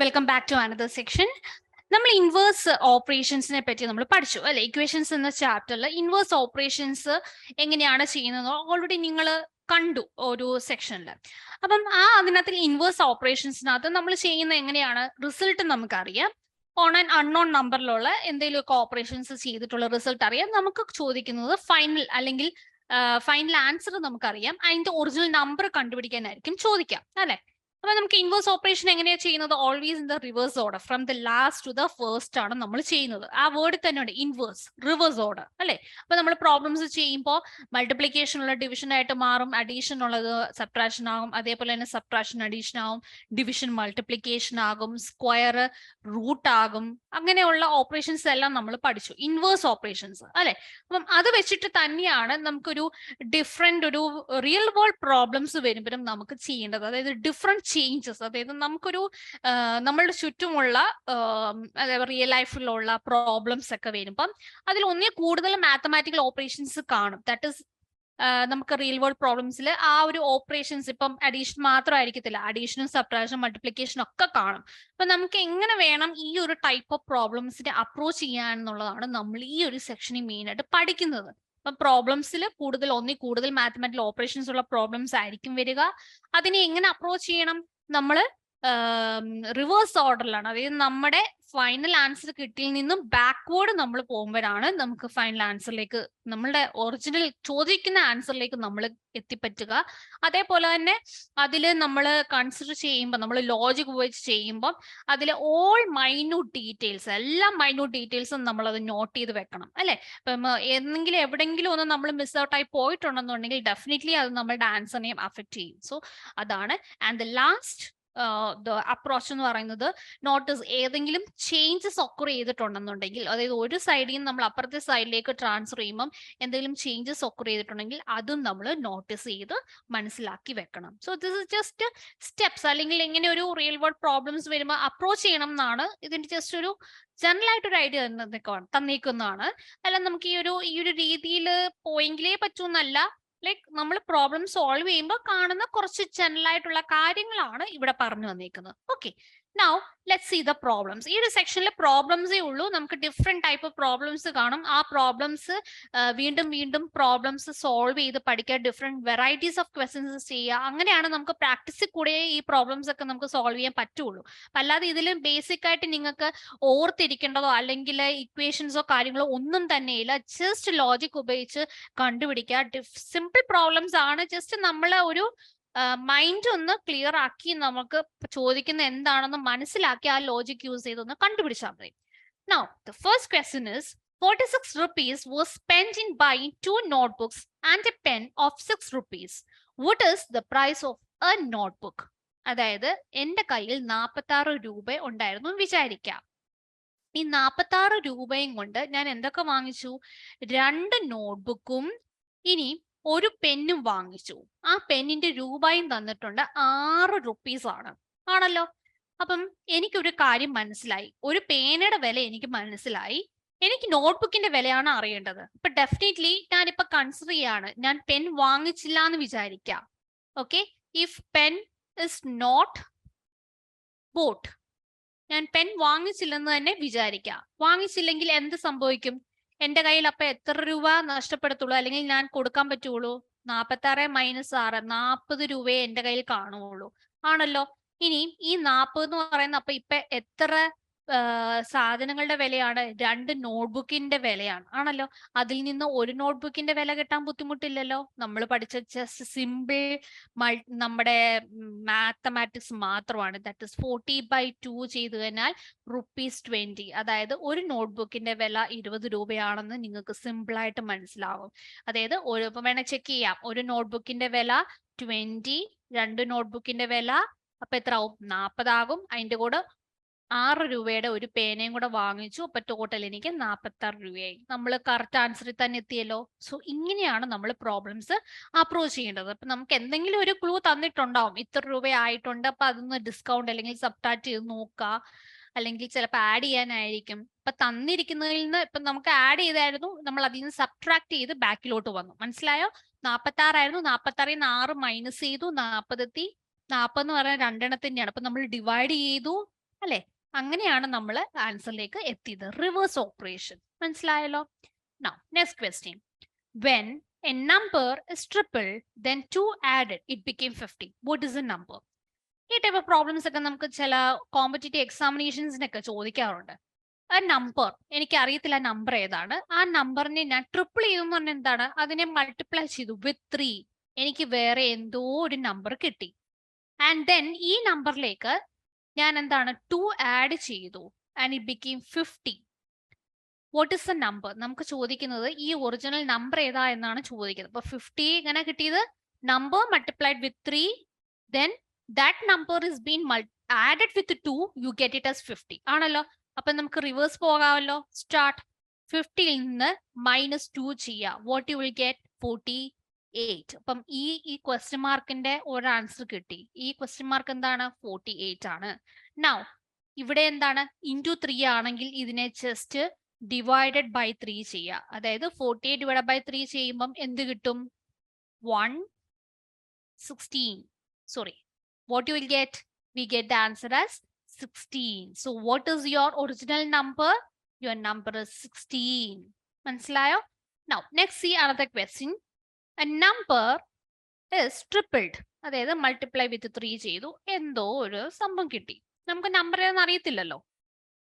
Welcome back to another section. നമ്മൾ inverse ഓപ്പറേഷൻസിനെ പറ്റി നമ്മൾ പഠിച്ചു അല്ലെ? ഇക്വേഷൻസ് എന്ന ചാപ്റ്ററിൽ ഇൻവേഴ്സ് ഓപ്പറേഷൻസ് എങ്ങനെയാണ് ചെയ്യുന്നത് ഓൾറെഡി നിങ്ങൾ കണ്ടു ഒരു സെക്ഷനിൽ. അപ്പം അതിനകത്തിൽ ഇൻവേഴ്സ് ഓപ്പറേഷൻസിനകത്ത് നമ്മൾ ചെയ്യുന്ന എങ്ങനെയാണ് റിസൾട്ട് നമുക്കറിയാം. ഓൺ ആൻഡ് അൺനോൺ നമ്പറിലുള്ള എന്തെങ്കിലുമൊക്കെ ഓപ്പറേഷൻസ് ചെയ്തിട്ടുള്ള റിസൾട്ട് അറിയാം. നമുക്ക് ചോദിക്കുന്നത് ഫൈനൽ അല്ലെങ്കിൽ ഫൈനൽ ആൻസർ നമുക്കറിയാം. അതിന്റെ ഒറിജിനൽ നമ്പർ കണ്ടുപിടിക്കാനായിരിക്കും ചോദിക്കാം അല്ലെ? അപ്പൊ നമുക്ക് ഇൻവേഴ്സ് ഓപ്പറേഷൻ എങ്ങനെയാണ് ചെയ്യുന്നത്? Always in the reverse order, from the last two the first ആണ് നമ്മൾ ചെയ്യുന്നത്. ആ വേർഡ് തന്നെയുണ്ട് ഇൻവേഴ്സ്, റിവേഴ്സ് ഓർഡർ അല്ലെ? അപ്പൊ നമ്മൾ പ്രോബ്ലംസ് ചെയ്യുമ്പോൾ മൾട്ടിപ്ലിക്കേഷൻ ഉള്ള ഡിവിഷൻ ആയിട്ട് മാറും, അഡീഷൻ ഉള്ളത് സബ്ട്രാക്ഷൻ ആകും, അതേപോലെ തന്നെ സബ്ട്രാക്ഷൻ അഡീഷൻ ആകും, ഡിവിഷൻ മൾട്ടിപ്ലിക്കേഷൻ ആകും, സ്ക്വയർ റൂട്ട് ആകും. അങ്ങനെയുള്ള ഓപ്പറേഷൻസ് എല്ലാം നമ്മൾ പഠിച്ചു, ഇൻവേഴ്സ് ഓപ്പറേഷൻസ് അല്ലെ? അപ്പം അത് വെച്ചിട്ട് തന്നെയാണ് നമുക്കൊരു ഡിഫറെന്റ് ഒരു റിയൽ വേൾഡ് പ്രോബ്ലംസ് വരുമ്പോഴും നമുക്ക് ചെയ്യേണ്ടത്. അതായത് ഡിഫറെന്റ് ചേഞ്ചസ്, അതായത് നമുക്കൊരു നമ്മളുടെ ചുറ്റുമുള്ള റിയൽ ലൈഫിലുള്ള പ്രോബ്ലംസ് ഒക്കെ വരുമ്പം അതിൽ ഒന്നിൽ കൂടുതൽ മാത്തമാറ്റിക്കൽ ഓപ്പറേഷൻസ് കാണും. ദാറ്റ് ഇസ് നമുക്ക് റിയൽ വേൾഡ് പ്രോബ്ലംസിൽ ആ ഒരു ഓപ്പറേഷൻസ് ഇപ്പം അഡീഷൻ മാത്രം ആയിരിക്കത്തില്ല, അഡീഷനും സബ്ട്രാക്ഷനും മൾട്ടിപ്ലിക്കേഷനും ഒക്കെ കാണും. അപ്പൊ നമുക്ക് എങ്ങനെ വേണം ഈ ഒരു ടൈപ്പ് ഓഫ് പ്രോബ്ലംസിനെ അപ്രോച്ച് ചെയ്യാന്നുള്ളതാണ് നമ്മൾ ഈ ഒരു സെക്ഷനിൽ മെയിൻ ആയിട്ട് പഠിക്കുന്നത്. അപ്പൊ പ്രോബ്ലംസിൽ ഒന്നിൽ കൂടുതൽ മാത്തമാറ്റിക്കൽ ഓപ്പറേഷൻസ് ഉള്ള പ്രോബ്ലംസ് ആയിരിക്കും വരിക. അതിനെ എങ്ങനെ അപ്രോച്ച് ചെയ്യണം? നമ്മൾ റിവേഴ്സ് ഓർഡറിലാണ്, അതായത് നമ്മുടെ ഫൈനൽ ആൻസർ കിട്ടിയിൽ നിന്നും ബാക്ക്വേർഡ് നമ്മൾ പോകുമ്പോഴാണ് നമുക്ക് ഫൈനൽ ആൻസറിലേക്ക്, നമ്മളുടെ ഒറിജിനൽ ചോദിക്കുന്ന ആൻസറിലേക്ക് നമ്മൾ എത്തിപ്പറ്റുക. അതേപോലെ തന്നെ അതിൽ നമ്മൾ കൺസിഡർ ചെയ്യുമ്പോൾ, നമ്മൾ ലോജിക് ഉപയോഗിച്ച് ചെയ്യുമ്പോൾ അതിൽ ഓൾ മൈന്യൂട്ട് ഡീറ്റെയിൽസ്, എല്ലാ മൈന്യൂട്ട് ഡീറ്റെയിൽസും നമ്മൾ അത് നോട്ട് ചെയ്ത് വെക്കണം അല്ലെ? ഇപ്പം എന്തെങ്കിലും എവിടെയെങ്കിലും ഒന്ന് നമ്മൾ മിസ് ഔട്ട് ആയി പോയിട്ടുണ്ടെന്നുണ്ടെങ്കിൽ ഡെഫിനറ്റ്ലി അത് നമ്മളുടെ ആൻസറിനെയും അഫക്ട് ചെയ്യും. സോ അതാണ്. ആൻഡ് ദ ലാസ്റ്റ് അപ്രോച്ച് എന്ന് പറയുന്നത്, നോട്ടീസ് ഏതെങ്കിലും ചേഞ്ചസ് ഒക്കർ ചെയ്തിട്ടുണ്ടെന്നുണ്ടെങ്കിൽ, അതായത് ഒരു സൈഡിൽ നിന്ന് നമ്മൾ അപ്പുറത്തെ സൈഡിലേക്ക് ട്രാൻസ്ഫർ ചെയ്യുമ്പോൾ എന്തെങ്കിലും ചേഞ്ചസ് ഒക്കർ ചെയ്തിട്ടുണ്ടെങ്കിൽ അതും നമ്മൾ നോട്ടീസ് ചെയ്ത് മനസ്സിലാക്കി വെക്കണം. So this is just steps, അല്ലെങ്കിൽ എങ്ങനെ ഒരു റിയൽ വേൾഡ് പ്രോബ്ലംസ് വരുമ്പോൾ അപ്രോച്ച് ചെയ്യണം എന്നാണ് ഇതിന്റെ ജസ്റ്റ് ഒരു ജനറൽ ആയിട്ടൊരു ഐഡിയ തന്നേക്കുന്നതാണ്. അല്ല നമുക്ക് ഈ ഒരു രീതിയിൽ പോയെങ്കിലേ പറ്റൂന്നല്ല, ലൈക്ക് നമ്മൾ പ്രോബ്ലം സോൾവ് ചെയ്യുമ്പോൾ കാണുന്ന കുറച്ച് ജനറൽ ആയിട്ടുള്ള കാര്യങ്ങളാണ് ഇവിടെ പറഞ്ഞു വന്നേക്കുന്നത്. Okay, now let's see the problems. ഈ ഒരു സെക്ഷനിൽ പ്രോബ്ലംസേ ഉള്ളൂ. നമുക്ക് ഡിഫറെന്റ് ടൈപ്പ് ഓഫ് പ്രോബ്ലംസ് കാണും. ആ പ്രോബ്ലംസ് വീണ്ടും വീണ്ടും പ്രോബ്ലംസ് സോൾവ് ചെയ്ത് പഠിക്കുക, ഡിഫറെന്റ് വെറൈറ്റീസ് ഓഫ് ക്വസ്റ്റ്യൻസ് ചെയ്യുക. അങ്ങനെയാണ് നമുക്ക് പ്രാക്ടീസിൽ കൂടെ ഈ പ്രോബ്ലംസ് ഒക്കെ നമുക്ക് സോൾവ് ചെയ്യാൻ പറ്റുള്ളൂ. അല്ലാതെ ഇതിൽ ബേസിക് ആയിട്ട് നിങ്ങൾക്ക് ഓർത്തിരിക്കേണ്ടതോ അല്ലെങ്കിൽ ഇക്വേഷൻസോ കാര്യങ്ങളോ ഒന്നും തന്നെയില്ല. ജസ്റ്റ് ലോജിക് ഉപയോഗിച്ച് കണ്ടുപിടിക്കുക. സിമ്പിൾ പ്രോബ്ലംസ് ആണ്. ജസ്റ്റ് നമ്മളെ ഒരു മൈൻഡ് ഒന്ന് ക്ലിയർ ആക്കി നമുക്ക് ചോദിക്കുന്ന എന്താണെന്ന് മനസ്സിലാക്കി ആ ലോജിക് യൂസ് ചെയ്തൊന്ന് കണ്ടുപിടിച്ചാൽ മതി. Now, the first question is, 46 rupees was spent in buying 2 notebooks and a pen of 6 rupees. What is the price of a notebook? അതായത് എന്റെ കയ്യിൽ 46 രൂപ ഉണ്ടായിരുന്നു വിചാരിക്കാം. ഈ 46 രൂപയും കൊണ്ട് ഞാൻ എന്തൊക്കെ വാങ്ങിച്ചു? 2 നോട്ട്ബുക്കും ഇനി ഒരു പെന്നും വാങ്ങിച്ചു. ആ പെന്നിന്റെ രൂപയും തന്നിട്ടുണ്ട് 6 റുപ്പീസ് ആണല്ലോ. അപ്പം എനിക്കൊരു കാര്യം മനസ്സിലായി, ഒരു പേനയുടെ വില എനിക്ക് മനസ്സിലായി, എനിക്ക് നോട്ട്ബുക്കിന്റെ വിലയാണ് അറിയേണ്ടത്. അപ്പൊ ഡെഫിനറ്റ്ലി ഞാനിപ്പോ കൺസിഡർ ചെയ്യാണ്, ഞാൻ പെൻ വാങ്ങിച്ചില്ല എന്ന് വിചാരിക്കാം. Okay, if pen is not bought, ഞാൻ പെൻ വാങ്ങിച്ചില്ലെന്ന് തന്നെ വിചാരിക്കാം. വാങ്ങിച്ചില്ലെങ്കിൽ എന്ത് സംഭവിക്കും? എന്റെ കയ്യിൽ അപ്പൊ എത്ര രൂപ നഷ്ടപ്പെടുത്തുള്ളൂ, അല്ലെങ്കിൽ ഞാൻ കൊടുക്കാൻ പറ്റുള്ളൂ? 46 മൈനസ് 6, 40 രൂപയെ എന്റെ കയ്യിൽ കാണുള്ളൂ ആണല്ലോ. ഇനി ഈ 40 എന്ന് പറയുന്ന അപ്പൊ ഇപ്പൊ എത്ര സാധനങ്ങളുടെ വിലയാണ്? 2 നോട്ട്ബുക്കിന്റെ വിലയാണ് ആണല്ലോ. അതിൽ നിന്ന് ഒരു നോട്ട്ബുക്കിന്റെ വില കിട്ടാൻ ബുദ്ധിമുട്ടില്ലല്ലോ. നമ്മൾ പഠിച്ച ജസ്റ്റ് സിമ്പിൾ നമ്മുടെ മാത്തമാറ്റിക്സ് മാത്രമാണ്. ദാറ്റ് ഇസ് 40/2 ചെയ്തു കഴിഞ്ഞാൽ ₹20. അതായത് ഒരു നോട്ട്ബുക്കിന്റെ വില 20 രൂപയാണെന്ന് നിങ്ങൾക്ക് സിമ്പിൾ ആയിട്ട് മനസ്സിലാവും. അതായത് ഇപ്പൊ വേണേ ചെക്ക് ചെയ്യാം, ഒരു നോട്ട്ബുക്കിന്റെ വില 20, 2 നോട്ട്ബുക്കിന്റെ വില അപ്പൊ എത്ര ആവും? 40 ആകും. അതിന്റെ കൂടെ 6 രൂപയുടെ ഒരു പേനയും കൂടെ വാങ്ങിച്ചു. അപ്പൊ ടോട്ടൽ എനിക്ക് 46 രൂപയായി. നമ്മൾ കറക്റ്റ് ആൻസറിൽ തന്നെ എത്തിയല്ലോ. സോ ഇങ്ങനെയാണ് നമ്മൾ പ്രോബ്ലംസ് അപ്രോച്ച് ചെയ്യേണ്ടത്. അപ്പൊ നമുക്ക് എന്തെങ്കിലും ഒരു ക്ലൂ തന്നിട്ടുണ്ടാവും, ഇത്ര രൂപയായിട്ടുണ്ട്, അപ്പൊ അതൊന്ന് ഡിസ്കൗണ്ട് അല്ലെങ്കിൽ സബ്ട്രാക്ട് ചെയ്ത് നോക്കുക, അല്ലെങ്കിൽ ചിലപ്പോൾ ആഡ് ചെയ്യാനായിരിക്കും. അപ്പൊ തന്നിരിക്കുന്നതിൽ നിന്ന് ഇപ്പൊ നമുക്ക് ആഡ് ചെയ്തായിരുന്നു, നമ്മൾ അതിൽ നിന്ന് സബ്ട്രാക്ട് ചെയ്ത് ബാക്കിലോട്ട് വന്നു. മനസ്സിലായോ? 46 ആയിരുന്നു, 46ൽ നിന്ന് 6 മൈനസ് ചെയ്തു, 40 എന്ന് പറയുന്നത് 2 എണ്ണത്തിന്റെയാണ്. അപ്പൊ നമ്മൾ ഡിവൈഡ് ചെയ്തു, അല്ലെ? അങ്ങനെയാണ് നമ്മൾ ആൻസറിലേക്ക് എത്തിയത്. Reverse operation. മനസ്സിലായല്ലോ? Now, next question. When a number is tripled, then 2 added, it became 50. What is the number? ഈ ടൈപ്പ് ഓഫ് പ്രോബ്ലംസ് ഒക്കെ നമുക്ക് ചില കോമ്പറ്റേറ്റീവ് എക്സാമിനേഷൻസിനൊക്കെ ചോദിക്കാറുണ്ട്. ആ നമ്പർ എനിക്ക് അറിയത്തില്ല നമ്പർ ഏതാണ്, ആ നമ്പറിനെ ഞാൻ ട്രിപ്പിൾ ചെയ്തു എന്ന് പറഞ്ഞാൽ എന്താണ്, അതിനെ മൾട്ടിപ്ലൈ ചെയ്തു വിത്ത് 3, എനിക്ക് വേറെ എന്തോ ഒരു നമ്പർ കിട്ടി. ആൻഡ് ദെൻ ഈ നമ്പറിലേക്ക് ഞാൻ എന്താണ് 2 ആഡ് ചെയ്തു and it became 50. What is the number? നമുക്ക് ചോദിക്കുന്നത് ഈ ഒറിജിനൽ നമ്പർ ഏതാ എന്നാണ് ചോദിക്കുന്നത്. അപ്പൊ 50 എങ്ങനെ കിട്ടിയത്? Number multiplied with 3, then that number is been added with 2, you get it as 50 ആണല്ലോ. അപ്പൊ നമുക്ക് റിവേഴ്സ് പോകാമല്ലോ. സ്റ്റാർട്ട്. 50ൽ നിന്ന് -2 ചെയ്യാം. What you will get? 48. അപ്പം ഈ ക്വസ്റ്റ്യൻ മാർക്കിന്റെ ഒരു ആൻസർ കിട്ടി. ഈ ക്വസ്റ്റ്യൻ മാർക്ക് എന്താണ്? 48 ആണ്. നൗ ഇവിടെ എന്താണ്? ഇൻറ്റു 3 ആണെങ്കിൽ ഇതിനെ ജസ്റ്റ് ഡിവൈഡഡ് ബൈ 3 ചെയ്യുക. അതായത് 48 ഡിവൈഡ് ബൈ 3 ചെയ്യുമ്പം എന്ത് കിട്ടും? 116. Sorry, what you will get? We get the answer as 16. So what is your original number? Your number is 16. മനസ്സിലായോ? Now next see another question. A number is tripled. അതായത് multiply with 3 ചെയ്തു, എന്തോ ഒരു സംഭവം കിട്ടി. നമുക്ക് നമ്പർ ഏതെന്ന് അറിയത്തില്ലല്ലോ.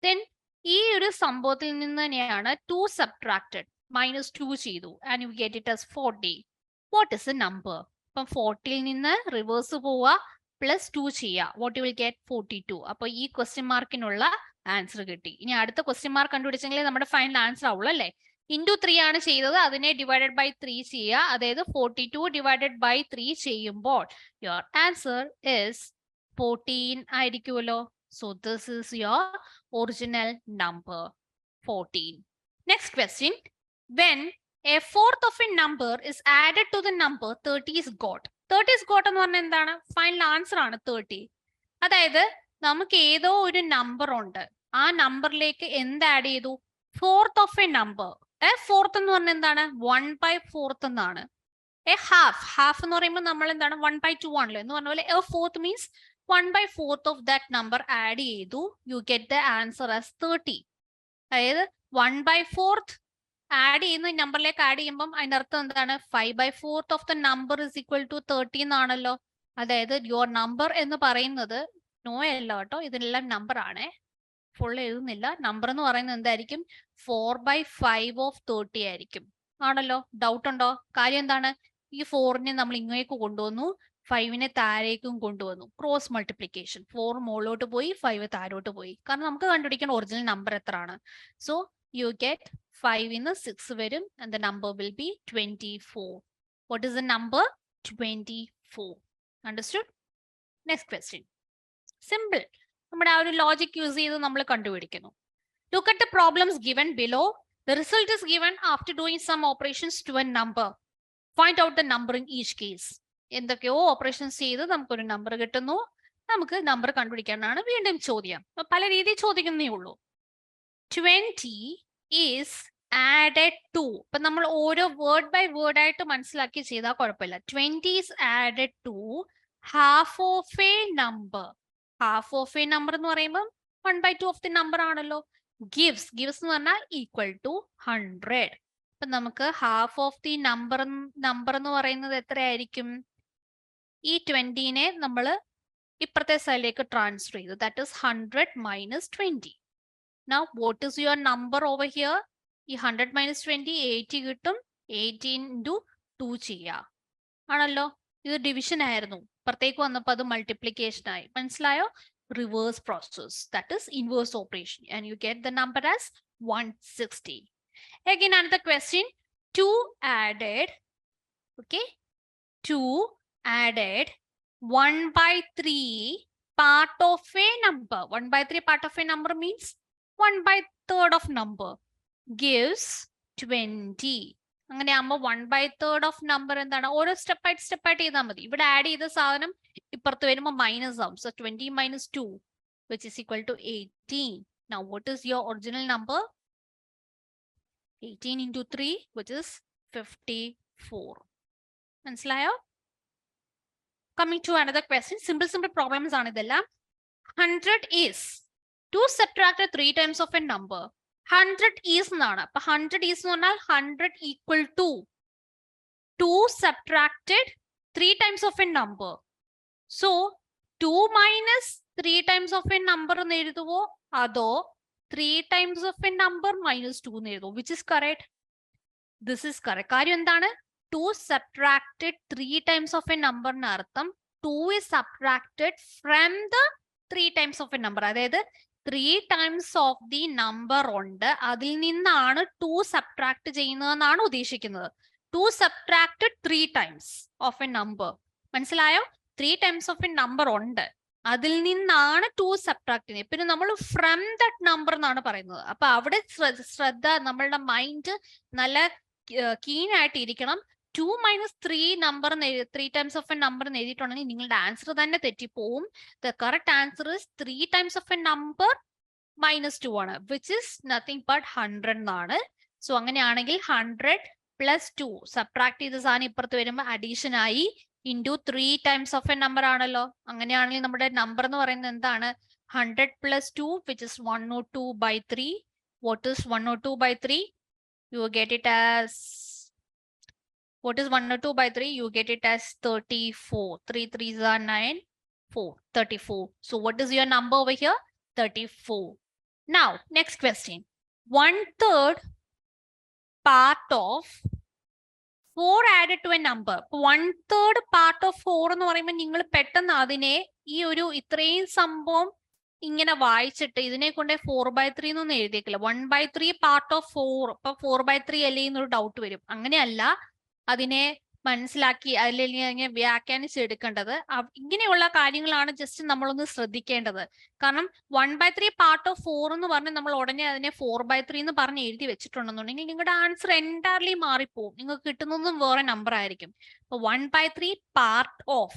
Then ഈ ഒരു സംഭവത്തിൽ നിന്ന് തന്നെയാണ് 2 സബ്ട്രാക്റ്റഡ്, -2 ചെയ്തു and you get it as 40. What is A number? അപ്പം 40ൽ നിന്ന് റിവേഴ്സ് പോവുക, +2 ചെയ്യുക. What you will get? 42. അപ്പൊ ഈ ക്വസ്റ്റ്യൻ മാർക്കിനുള്ള ആൻസർ കിട്ടി. ഇനി അടുത്ത ക്വസ്റ്റ്യൻ മാർക്ക് കണ്ടുപിടിച്ചെങ്കിൽ നമ്മുടെ ഫൈനൽ ആൻസർ ആവുള്ളൂ അല്ലേ? ഇൻറ്റു 3 ആണ് ചെയ്തത്, അതിനെ ഡിവൈഡഡ് ബൈ 3 ചെയ്യുക. അതായത് 42 ഡിവൈഡഡ് ബൈ 3 ചെയ്യുമ്പോൾ യുവർ ആൻസർ ഇസ് 14 ആയിരിക്കുമല്ലോ. So this is your original number, 14. Next question. When a fourth of a number is added to the number 30 is got. 30 is got എന്ന് പറഞ്ഞാൽ എന്താണ്? ഫൈനൽ ആൻസർ ആണ് 30. അതായത് നമുക്ക് ഏതോ ഒരു നമ്പർ ഉണ്ട്, ആ നമ്പറിലേക്ക് എന്ത് ആഡ് ചെയ്തു? Fourth of A number. Fourth എന്ന് പറഞ്ഞാൽ എന്താണ്? 1/4 എന്നാണ്. എ ഹാഫ് എന്ന് പറയുമ്പോൾ നമ്മൾ എന്താണ്? 1/2 ആണല്ലോ. എന്ന് പറഞ്ഞ പോലെ a fourth means 1/4 of that number add ചെയ്തു, you get the answer as 30. അതായത് 1/4 ആഡ് ചെയ്യുന്ന നമ്പറിലേക്ക് ആഡ് ചെയ്യുമ്പോൾ അതിന്റെ അർത്ഥം എന്താണ്? 5/4 of the number is equal to 30 എന്നാണല്ലോ. അതായത് യുവർ നമ്പർ എന്ന് പറയുന്നത് നോ അല്ല കേട്ടോ, ഇതിനെല്ലാം നമ്പർ ആണേ, ഫുൾ എഴുതുന്നില്ല. നമ്പർ എന്ന് പറയുന്നത് എന്തായിരിക്കും? 4/5 ഓഫ് 30 ആയിരിക്കും ആണല്ലോ. ഡൗട്ട് ഉണ്ടോ? കാര്യം എന്താണ്? ഈ 4നെ നമ്മൾ ഇങ്ങേക്ക് കൊണ്ടുവന്നു, 5നെ താഴേക്കും കൊണ്ടുവന്നു. Cross multiplication. 4 മുകളിലോട്ട് പോയി, 5 താഴോട്ട് പോയി. കാരണം നമുക്ക് കണ്ടുപിടിക്കണം ഒറിജിനൽ നമ്പർ എത്ര ആണ്. സോ യു ഗെറ്റ് 5 ഇന്ന് 6 വരും and the number will be 24. What is the number? 24. Understood? Next question. Simple. നമ്മുടെ ആ ഒരു ലോജിക് യൂസ് ചെയ്ത് നമ്മൾ കണ്ടുപിടിക്കുന്നു. Look at the problems given below. The result is given after doing some operations to a number. Find out the number in each case. എന്തൊക്കെയോ operations ചെയ്ത് നമുക്കൊരു number കിട്ടുന്നു, നമുക്ക് നമ്പർ കണ്ടുപിടിക്കാനാണ് വീണ്ടും ചോദ്യം. പല രീതിയിൽ ചോദിക്കുന്നേ ഉള്ളൂ. 20 is added to. ഇപ്പൊ നമ്മൾ ഓരോ വേർഡ് ബൈ വേർഡ് ആയിട്ട് മനസ്സിലാക്കി ചെയ്താൽ കുഴപ്പമില്ല. 20 is added to half of a number. Half of A number എന്ന് പറയുമ്പോൾ 1/2 ഓഫ് ദി നമ്പർ ആണല്ലോ. ഗിവ്സ് എന്ന് പറഞ്ഞാൽ ഈക്വൽ ടു 100. അപ്പൊ നമുക്ക് ഹാഫ് ഓഫ് ദി നമ്പർ എന്ന് പറയുന്നത് എത്രയായിരിക്കും? ഈ 20നെ നമ്മൾ ഇപ്പുറത്തെ സൈഡിലേക്ക് ട്രാൻസ്ഫർ ചെയ്തു. That is 100 - 20. Now what is your number over here? ഈ 100 - 20 80 കിട്ടും. 18 × 2 ചെയ്യാം ആണല്ലോ. ഇത് ഡിവിഷൻ ആയിരുന്നു, ഇപ്പുറത്തേക്ക് വന്നപ്പോൾ അത് മൾട്ടിപ്ലിക്കേഷൻ ആയി. മനസ്സിലായോ? Reverse process, that is inverse operation, and you get the number as 160. Again another question. 2 added, okay, 2 added 1/3 part of a number. 1/3 part of a number means 1/3 of number gives 20. അങ്ങനെ ആകുമ്പോൾ 1/3 of number എന്താണ്? ഓരോ സ്റ്റെപ്പായിട്ട് ചെയ്താൽ മതി. ഇവിടെ add ചെയ്ത സാധനം ഇപ്പുറത്ത് വരുമ്പോൾ മൈനസ് ആവും. So 20 - 2 which is equal to 18. Now what is your original number? 18 × 3 which is 54. മനസ്സിലായോ? Coming to another question. Simple problems ആണ് ഇതെല്ലാം. 100 is 2 subtracted 3 times of a number. 100 is എന്നാണ്. അപ്പൊ 100 is എന്ന് പറഞ്ഞാൽ 100 equal to 2 subtracted 3 times of a number. So 2 minus 3 times of a number എന്ന് എഴുതുവോ അതോ 3 times of a number minus 2 എന്ന് എഴുതുവോ? Which is correct? This is correct. കാര്യം എന്താണ്? 2 subtracted 3 times of a number ന് അർത്ഥം 2 is subtracted from the 3 times of a number. അതായത് 3 times of the number ഉണ്ട്, അതിൽ നിന്നാണ് 2 subtract ചെയ്യുന്നതെന്നാണ് ഉദ്ദേശിക്കുന്നത്. 2 subtracted 3 times of a number. മനസ്സിലായോ? 3 times of a number ഉണ്ട്, അതിൽ നിന്നാണ് 2 സബ്ട്രാക്ട് ചെയ്യുന്നത്. പിന്നെ നമ്മൾ ഫ്രം ദറ്റ് നമ്പർ എന്നാണ് പറയുന്നത്. അപ്പൊ അവിടെ ശ്രദ്ധ, നമ്മളുടെ മൈൻഡ് നല്ല കീൻ ആയിട്ട് ഇരിക്കണം. 2 minus 3 number 3 times of a number എന്ന് എഴുതിയിട്ടുണ്ടെങ്കിൽ നിങ്ങളുടെ ആൻസർ തന്നെ തെറ്റിപ്പോവും. The correct answer is 3 times of a number minus 2 ആണ്, വിച്ച് ഇസ് നത്തിങ് ബട്ട് 100 എന്നാണ്. സോ അങ്ങനെയാണെങ്കിൽ 100 plus 2 സബ്ട്രാക്ട് ചെയ്ത സാധനം ഇപ്പുറത്ത് വരുമ്പോൾ അഡീഷൻ ആയി into 3 times of a number ആണല്ലോ. അങ്ങനെയാണെങ്കിൽ നമ്മുടെ നമ്പർ എന്ന് പറയുന്നത് എന്താണ്? 100 plus 2 which is 102 by 3. What is 102 by 3? You get it as, what is 102 by 3? You get it as 34. 3 3s are 9, 4, 34. So what is your number over here? 34. Now, next question. 1/3 part of 4 added to a number. 1/3 part of 4 എന്ന് പറയുമ്പോൾ നിങ്ങൾ പെട്ടെന്ന് അതിനെ ഈ ഒരു ഇത്രയും സംഭവം ഇങ്ങനെ വായിച്ചിട്ട് ഇതിനെ കൊണ്ട് 4/3 എന്നൊന്നും എഴുതിയേക്കില്ല. 1/3 part of 4. അപ്പൊ 4/3 അല്ലേ എന്നൊരു ഡൗട്ട് വരും. അങ്ങനെയല്ല അതിനെ മനസ്സിലാക്കി അതിൽ വ്യാഖ്യാനിച്ചെടുക്കേണ്ടത്. ഇങ്ങനെയുള്ള കാര്യങ്ങളാണ് ജസ്റ്റ് നമ്മളൊന്ന് ശ്രദ്ധിക്കേണ്ടത്. കാരണം 1/3 part of 4 എന്ന് പറഞ്ഞ് നമ്മൾ ഉടനെ അതിനെ 4/3 എന്ന് പറഞ്ഞ് എഴുതി വെച്ചിട്ടുണ്ടെന്നുണ്ടെങ്കിൽ നിങ്ങളുടെ ആൻസർ എൻറ്റയർലി മാറിപ്പോവും. നിങ്ങൾക്ക് കിട്ടുന്നതും വേറെ നമ്പർ ആയിരിക്കും. അപ്പൊ 1/3 part of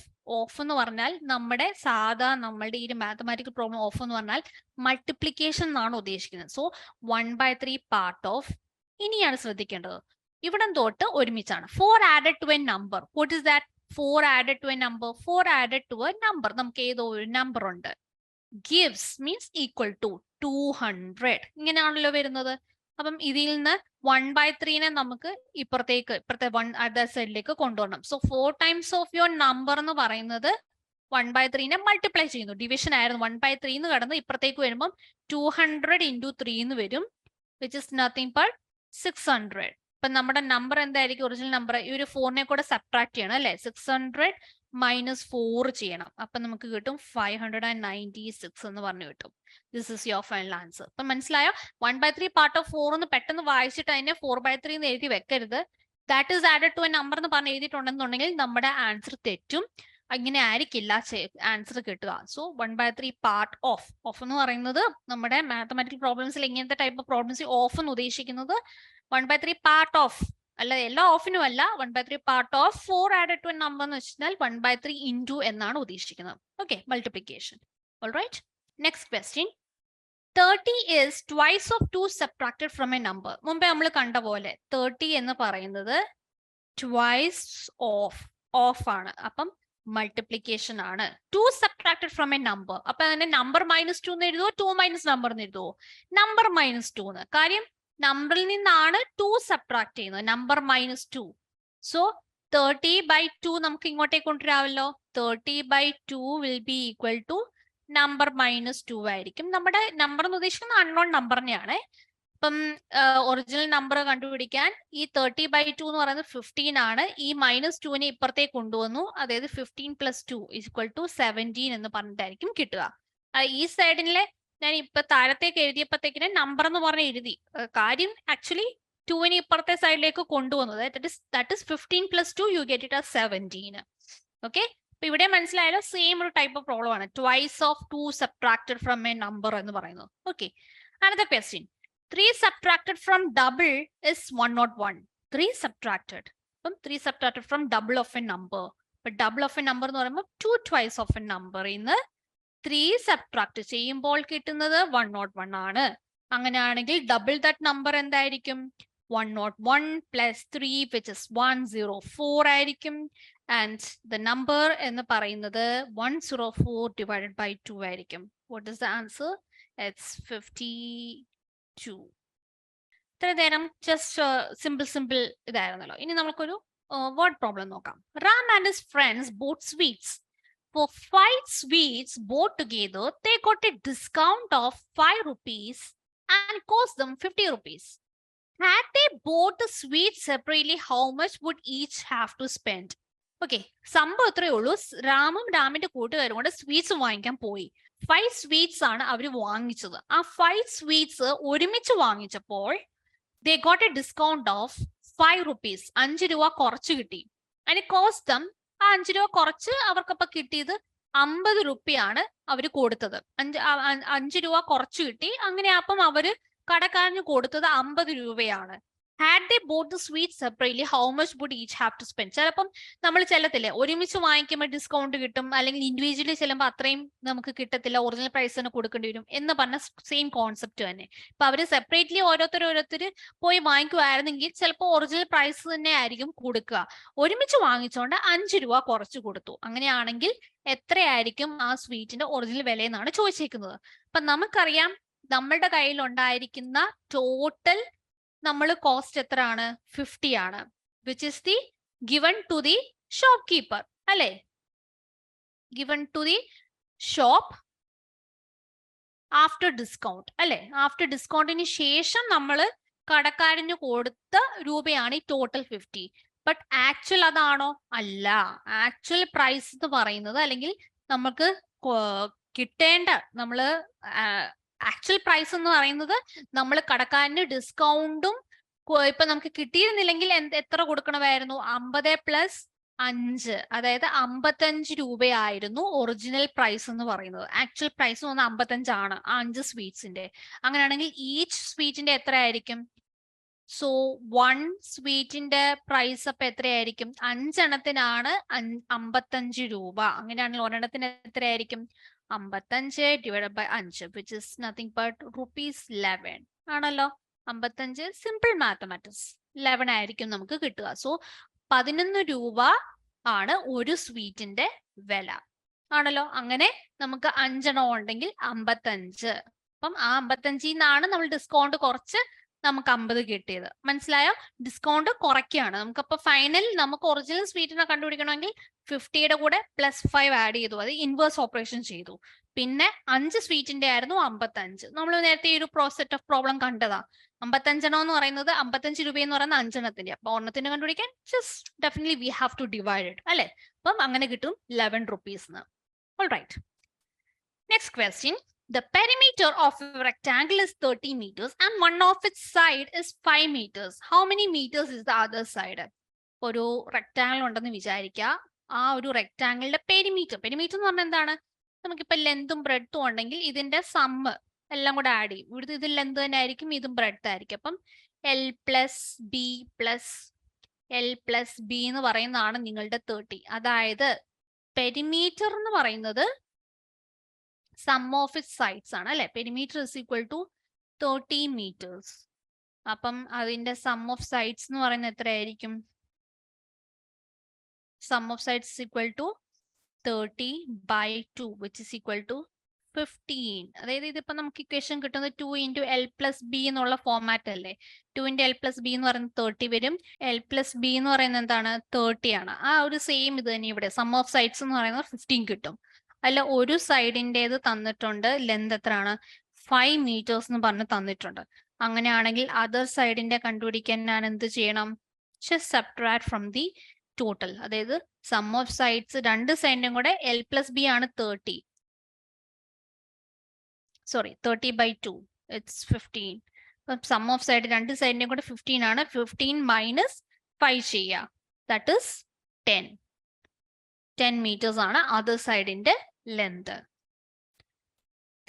എന്ന് പറഞ്ഞാൽ നമ്മളുടെ ഈ ഒരു മാത്തമാറ്റിക്കൽ പ്രോബ്ലം ഓഫ് എന്ന് പറഞ്ഞാൽ മൾട്ടിപ്ലിക്കേഷൻ എന്നാണ് ഉദ്ദേശിക്കുന്നത്. So 1/3 part of. ഇനിയാണ് ശ്രദ്ധിക്കേണ്ടത്, ഇവിടം തൊട്ട് ഒരുമിച്ചാണ്. 4 added to a number. What is that? 4 added to a number. 4 added to a number. നമുക്ക് ഏതോ ഒരു നമ്പർ ഉണ്ട്. Gives means equal to 200. ഇങ്ങനെയാണല്ലോ വരുന്നത്. അപ്പം ഇതിൽ നിന്ന് 1/3 നമുക്ക് ഇപ്പുറത്തെ അതർ സൈഡിലേക്ക് കൊണ്ടുവരണം. So 4 times of your number എന്ന് പറയുന്നത് 1/3 മൾട്ടിപ്ലൈ ചെയ്യുന്നു. ഡിവിഷൻ ആയിരുന്നു. 1/3 എന്ന് കടന്ന് ഇപ്പുറത്തേക്ക് വരുമ്പം 200 into 3 എന്ന് വരും, which is nothing but 600. അപ്പൊ നമ്മുടെ നമ്പർ എന്തായിരിക്കും? ഒറിജിനൽ നമ്പർ ഈ ഒരു 4നെ കൂടെ സബ്ട്രാക്ട് ചെയ്യണം അല്ലെ. 600 minus 4 ചെയ്യണം. അപ്പൊ നമുക്ക് കിട്ടും 596 എന്ന് പറഞ്ഞു കിട്ടും. This is your final answer. അപ്പൊ മനസ്സിലായോ? 1/3 part of 4 എന്ന് പെട്ടെന്ന് വായിച്ചിട്ട് അതിനെ 4/3 എന്ന് എഴുതി വെക്കരുത്. That is added to a number എന്ന് പറഞ്ഞ് എഴുതിയിട്ടുണ്ടെന്നുണ്ടെങ്കിൽ നമ്മുടെ ആൻസർ തെറ്റും. അങ്ങനെ ആയിരിക്കില്ല ആൻസർ കിട്ടുക. സോ 1/3 part of എന്ന് പറയുന്നത് നമ്മുടെ മാത്തമാറ്റിക്കൽ പ്രോബ്ലംസിൽ ഇങ്ങനത്തെ ടൈപ്പ് ഓഫ് പ്രോബ്ലംസ് ഓഫ് എന്ന് ഉദ്ദേശിക്കുന്നത് 1/3 part of അല്ല, എല്ലാ ഓഫിനും അല്ല. 1/3 part of 4 added to a number എന്ന് വെച്ചാൽ 1/3 into എന്നാണ് ഉദ്ദേശിക്കുന്നത്. Okay, multiplication. Alright, next question. 30 is twice of 2 subtracted from a number. മുമ്പേ നമ്മൾ കണ്ട പോലെ 30 എന്ന് പറയുന്നത് twice of ആണ്. അപ്പം മൾട്ടിപ്ലിക്കേഷൻ ആണ്. 2 subtracted from a number. അപ്പൊ അതിനെ നമ്പർ -2 എന്ന് എഴുതുവോ 2 മൈനസ് നമ്പർ എന്ന് എഴുതുവോ? നമ്പർ -2 എന്ന്. കാര്യം നമ്പറിൽ നിന്നാണ് 2 സബ്ട്രാക്ട് ചെയ്യുന്നത്, നമ്പർ -2. സോ 30/2 നമുക്ക് ഇങ്ങോട്ടേക്ക് കൊണ്ടുവരാമല്ലോ. 30/2 will be equal to number -2 ആയിരിക്കും. നമ്മുടെ നമ്പർ എന്ന് ഉദ്ദേശിക്കുന്നത് അൺനോൺ നമ്പറിനെയാണ്. അപ്പം ഒറിജിനൽ നമ്പർ കണ്ടുപിടിക്കാൻ ഈ 30/2 എന്ന് പറയുന്നത് 15 ആണ്. ഈ -2നെ ഇപ്പുറത്തേക്ക് കൊണ്ടുവന്നു. അതായത് 15 + 2 = 17 എന്ന് പറഞ്ഞിട്ടായിരിക്കും കിട്ടുക. ഈ സൈഡിലെ ഞാൻ ഇപ്പൊ താഴത്തേക്ക് എഴുതിയപ്പോഴത്തേക്കിനെ നമ്പർ എന്ന് പറഞ്ഞ് എഴുതി. കാര്യം ആക്ച്വലി 2നെ ഇപ്പുറത്തെ സൈഡിലേക്ക് കൊണ്ടുവന്നത്. That is 15 + 2 you get it as 17. Okay, അപ്പൊ ഇവിടെ മനസ്സിലായാലോ? സെയിം ഒരു ടൈപ്പ് ഓഫ് പ്രോബ്ലം ആണ്. Twice of 2 subtracted from A number എന്ന് പറയുന്നത്. Okay, another question. 3 subtracted from double is 101. 3 subtracted. അപ്പം 3 subtracted from double of a number. അപ്പൊ double of a number എന്ന് പറയുമ്പോൾ 2 twice of a number ഇന്ന് 3 subtract ചെയ്യുമ്പോൾ കിട്ടുന്നത് 101 ആണ്. അങ്ങനെയാണെങ്കിൽ ഡബിൾ ദാറ്റ് നമ്പർ എന്തായിരിക്കും? 101 + 3 which is 104 ആയിരിക്കും. ആൻഡ് ദ നമ്പർ എന്ന് പറയുന്നത് 104 divided by 2 ആയിരിക്കും. What is the answer? It's 52. ഇത്ര നേരം ജസ്റ്റ് സിമ്പിൾ ഇതായിരുന്നല്ലോ. ഇനി നമുക്കൊരു വേർഡ് പ്രോബ്ലം നോക്കാം. Ram and his friends bought sweets. For 5 sweets bought together, they got a discount of 5 rupees and cost them 50 rupees. Had they bought the sweets separately, how much would each have to spend? Okay, സംഭവം ഇത്രയേ ഉള്ളൂ. രാമും രാമിന്റെ കൂട്ടുകാരും കൂടെ sweets വാങ്ങിക്കാൻ പോയി. 5 sweets ആണ് അവർ വാങ്ങിച്ചത്. ആ 5 സ്വീറ്റ്സ് ഒരുമിച്ച് വാങ്ങിച്ചപ്പോൾ they got a discount of 5 rupees. 5 രൂപ കുറച്ച് കിട്ടി. അതിന് കോസ്റ്റ് ദം, ആ 5 രൂപ കുറച്ച് അവർക്കപ്പം കിട്ടിയത് 50 രൂപയാണ് അവർ കൊടുത്തത്. 5 രൂപ കുറച്ച് കിട്ടി. അങ്ങനെ അപ്പം അവര് കടക്കാരന് കൊടുത്തത് 50 രൂപയാണ്. Had they bought the sweets separately, how much would each have to spend? ചിലപ്പം നമ്മൾ ചെല്ലത്തില്ലേ, ഒരുമിച്ച് വാങ്ങിക്കുമ്പോൾ ഡിസ്കൗണ്ട് കിട്ടും, അല്ലെങ്കിൽ ഇൻഡിവിജ്വലി ചെല്ലുമ്പോൾ അത്രയും നമുക്ക് കിട്ടത്തില്ല, ഒറിജിനൽ പ്രൈസ് തന്നെ കൊടുക്കേണ്ടി വരും എന്ന് പറഞ്ഞ സെയിം കോൺസെപ്റ്റ് തന്നെ. ഇപ്പൊ അവര് സെപ്പറേറ്റ്ലി ഓരോരുത്തർ പോയി വാങ്ങിക്കുമായിരുന്നെങ്കിൽ ചിലപ്പോൾ ഒറിജിനൽ പ്രൈസ് തന്നെ ആയിരിക്കും കൊടുക്കുക. ഒരുമിച്ച് വാങ്ങിച്ചുകൊണ്ട് 5 രൂപ കുറച്ച് കൊടുത്തു. അങ്ങനെയാണെങ്കിൽ എത്രയായിരിക്കും ആ സ്വീറ്റിന്റെ ഒറിജിനൽ വില എന്നാണ് ചോദിച്ചേക്കുന്നത്. അപ്പൊ നമുക്കറിയാം നമ്മളുടെ കയ്യിൽ ഉണ്ടായിരിക്കുന്ന ടോട്ടൽ നമ്മൾ കോസ്റ്റ് എത്രയാണ്? 50 ആണ്, which is the given to the shopkeeper അല്ലെ? Given to the shop after discount അല്ലെ? ആഫ്റ്റർ ഡിസ്കൗണ്ടിന് ശേഷം നമ്മൾ കടക്കാരന് കൊടുത്ത രൂപയാണ് ഈ ടോട്ടൽ 50. ബട്ട് ആക്ച്വൽ അതാണോ? അല്ല. ആക്ച്വൽ പ്രൈസ് എന്ന് പറയുന്നത്, അല്ലെങ്കിൽ നമുക്ക് കിട്ടേണ്ട ആക്ച്വൽ പ്രൈസ് എന്ന് പറയുന്നത് നമ്മൾ കടക്കാരന് ഡിസ്കൗണ്ടും ഇപ്പൊ നമുക്ക് കിട്ടിയിരുന്നില്ലെങ്കിൽ എത്ര കൊടുക്കണമായിരുന്നു? 50 + 5, അതായത് 55 രൂപയായിരുന്നു ഒറിജിനൽ പ്രൈസ് എന്ന് പറയുന്നത്. ആക്ച്വൽ പ്രൈസ് എന്ന് പറഞ്ഞാൽ 55 ആണ് 5 സ്വീറ്റ്സിന്റെ. അങ്ങനെയാണെങ്കിൽ ഈച്ച് സ്വീറ്റിന്റെ എത്ര ആയിരിക്കും? സോ 1 സ്വീറ്റിന്റെ പ്രൈസ് അപ്പൊ എത്രയായിരിക്കും? 5 എണ്ണത്തിനാണ് 55 രൂപ. അങ്ങനെയാണെങ്കിൽ ഒരെണ്ണത്തിന് എത്രയായിരിക്കും? 55 divided by 5, which is nothing but ₹11 ആണല്ലോ. 55 സിമ്പിൾ മാത്തമാറ്റിക്സ് 11 ആയിരിക്കും നമുക്ക് കിട്ടുക. സോ 11 രൂപ ആണ് ഒരു സ്വീറ്റിന്റെ വില ആണല്ലോ. അങ്ങനെ നമുക്ക് 5 എണ്ണം ഉണ്ടെങ്കിൽ 55. അപ്പം ആ 55 നിന്നാണ് നമ്മൾ ഡിസ്കൗണ്ട് കുറച്ച് നമുക്ക് 50 കിട്ടിയത്. മനസ്സിലായോ? ഡിസ്കൗണ്ട് കുറയ്ക്കുകയാണ്. നമുക്കപ്പോ ഫൈനൽ നമുക്ക് ഒറിജിനൽ സ്വീറ്റിനെ കണ്ടുപിടിക്കണമെങ്കിൽ 50യുടെ കൂടെ +5 ആഡ് ചെയ്തു, അത് ഇൻവേഴ്സ് ഓപ്പറേഷൻ ചെയ്തു. പിന്നെ 5 സ്വീറ്റിന്റെ ആയിരുന്നു 55. നമ്മൾ നേരത്തെ ഈ ഒരു സെറ്റ് ഓഫ് പ്രോബ്ലം കണ്ടതാ. 55 എണ്ണം എന്ന് പറയുന്നത് 55 രൂപ എന്ന് പറയുന്ന 5 എണ്ണത്തിന്റെ. അപ്പൊ ഒരെണ്ണത്തിന് കണ്ടുപിടിക്കാൻ just definitely we have to divide it അല്ലെ? അപ്പം അങ്ങനെ കിട്ടും 11 rupees. Alright, next question. The perimeter of a rectangle is 30 meters and one of its side is 5 meters. How many meters is the other side? ഒരു rectangle ഉണ്ടെന്ന് വിചാരിക്കുക. ആ ഒരു റെക്ടാങ്കിളിന്റെ perimeter എന്ന് പറഞ്ഞാൽ എന്താണ്? നമുക്കിപ്പോ ലെന്തും ബ്രെഡ്ത്തും ഉണ്ടെങ്കിൽ ഇതിന്റെ സമ്മ് എല്ലാം കൂടെ ആഡ് ചെയ്യും. ഇവിടുത്തെ ഇത് ലെന്ത് തന്നെ ആയിരിക്കും, ഇതും ബ്രെഡ്ത്ത് ആയിരിക്കും. അപ്പം L + B എന്ന് പറയുന്നതാണ് നിങ്ങളുടെ 30. അതായത് പെരിമീറ്റർ എന്ന് പറയുന്നത് സം ഓഫ് ഇറ്റ് സൈഡ്സ് ആണ് അല്ലെ? Perimeter is equal to 30 meters. അപ്പം അതിന്റെ സം ഓഫ് സൈഡ്സ് എന്ന് പറയുന്നത് എത്രയായിരിക്കും? Sum of sides is equal to 30/2, which is equal to 15. അതായത് ഇതിപ്പോ നമുക്ക് ഇക്വേഷൻ കിട്ടുന്നത് 2 × L + B എന്നുള്ള ഫോർമാറ്റ് അല്ലേ? 2 × L + B എന്ന് പറയുന്നത് 30 വരും. L + B എന്ന് പറയുന്നത് എന്താണ്? 30 ആണ്. ആ ഒരു സെയിം ഇത് തന്നെ ഇവിടെ സം ഓഫ് സൈഡ്സ് എന്ന് പറയുന്നത് 15 കിട്ടും. അല്ല, ഒരു സൈഡിൻ്റെത് തന്നിട്ടുണ്ട്, ലെന്ത് എത്രയാണ്? 5 meters എന്ന് പറഞ്ഞ് തന്നിട്ടുണ്ട്. അങ്ങനെയാണെങ്കിൽ അതർ സൈഡിന്റെ കണ്ടുപിടിക്കാൻ ഞാൻ എന്ത് ചെയ്യണം? Just subtract from the total. അതായത് സം ഓഫ് സൈഡ്സ് രണ്ട് സൈഡിന്റെയും കൂടെ L + B ആണ് 30. Sorry, 30/2 it's 15. Sum of side രണ്ട് സൈഡിന്റെയും കൂടെ 15 ആണ്. 15 - 5 ചെയ്യുക, ദാറ്റ് ഇസ് 10 meters ആണ് അതർ സൈഡിന്റെ length.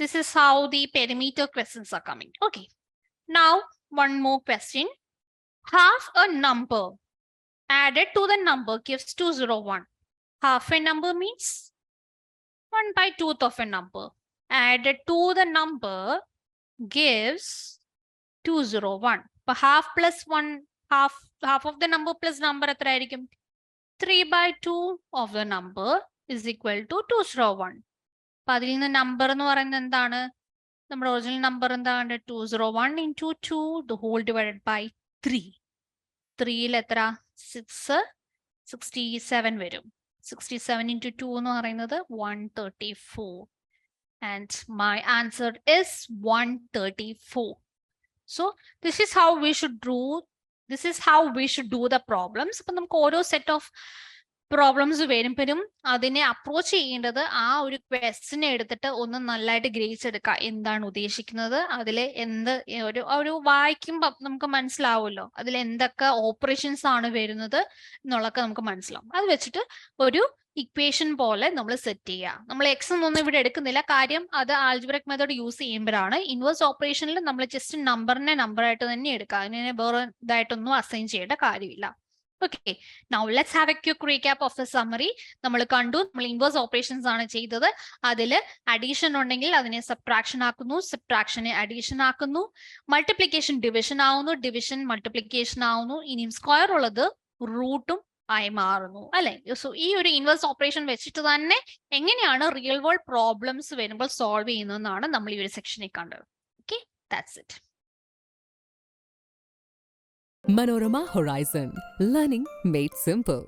This is how the perimeter questions are coming. Okay, now one more question. Half a number added to the number gives 201. Half a number means 1/2 of a number added to the number gives 201. But half plus 1, half of the number plus number എത്ര ആയിരിക്കും? 3/2 of the number is equal to 201. അപ്പൊ അതിൽ നിന്ന് number എന്ന് പറയുന്നത് എന്താണ്? നമ്മുടെ original number എന്താണ് 201 into 2 the whole divided by 3. 3ൽ എത്ര 6 67 വരും. 67 into 2 എന്ന് പറയുന്നത് 134. And my answer is 134. So this is how we should do the problems. അപ്പം നമുക്ക് ഓരോ സെറ്റ് ഓഫ് പ്രോബ്ലംസ് വരുമ്പോഴും അതിനെ അപ്രോച്ച് ചെയ്യേണ്ടത് ആ ഒരു ക്വസ്റ്റിനെ എടുത്തിട്ട് ഒന്ന് നല്ലതായിട്ട് ഗ്രേസ് എടുക്കുക. എന്താണ് ഉദ്ദേശിക്കുന്നത്, അതിൽ എന്ത് ഒരു വായിക്കുമ്പോൾ നമുക്ക് മനസ്സിലാവുമല്ലോ അതിൽ എന്തൊക്കെ ഓപ്പറേഷൻസ് ആണ് വരുന്നത് എന്നുള്ളതൊക്കെ നമുക്ക് മനസ്സിലാവും. അത് വെച്ചിട്ട് ഒരു ഇക്വേഷൻ പോലെ നമ്മൾ സെറ്റ് ചെയ്യുക. നമ്മൾ എക്സ് ഒന്നും ഇവിടെ എടുക്കുന്നില്ല, കാര്യം അത് ആൽജിബ്രിക് മെത്തേഡ് യൂസ് ചെയ്യുമ്പോഴാണ്. ഇൻവേഴ്സ് ഓപ്പറേഷനിൽ നമ്മൾ ജസ്റ്റ് നമ്പറിനെ നമ്പറായിട്ട് തന്നെ എടുക്കുക, അതിനെ വേറെ ഇതായിട്ടൊന്നും അസൈൻ ചെയ്യേണ്ട കാര്യമില്ല. Okay, now let's have A quick recap of the summary. നമ്മൾ കണ്ടു, നമ്മൾ ഇൻവേഴ്സ് ഓപ്പറേഷൻസ് ആണ് ചെയ്തത്. അതിൽ അഡീഷൻ ഉണ്ടെങ്കിൽ അതിനെ സബ്ട്രാക്ഷൻ ആക്കുന്നു, സബ്ട്രാക്ഷനെ അഡീഷൻ ആക്കുന്നു, മൾട്ടിപ്ലിക്കേഷൻ ഡിവിഷൻ ആവുന്നു, ഡിവിഷൻ മൾട്ടിപ്ലിക്കേഷൻ ആവുന്നു, ഇനിയും സ്ക്വയർ ഉള്ളത് റൂട്ടും ആയി മാറുന്നു അല്ലെ. സോ ഈ ഒരു ഇൻവേഴ്സ് ഓപ്പറേഷൻ വെച്ചിട്ട് തന്നെ എങ്ങനെയാണ് റിയൽ വേൾഡ് പ്രോബ്ലംസ് വരുമ്പോൾ സോൾവ് ചെയ്യുന്നതെന്നാണ് നമ്മൾ ഈ ഒരു സെക്ഷനിൽ കണ്ടത്. Okay, that's it. Manorama Horizon, learning made simple.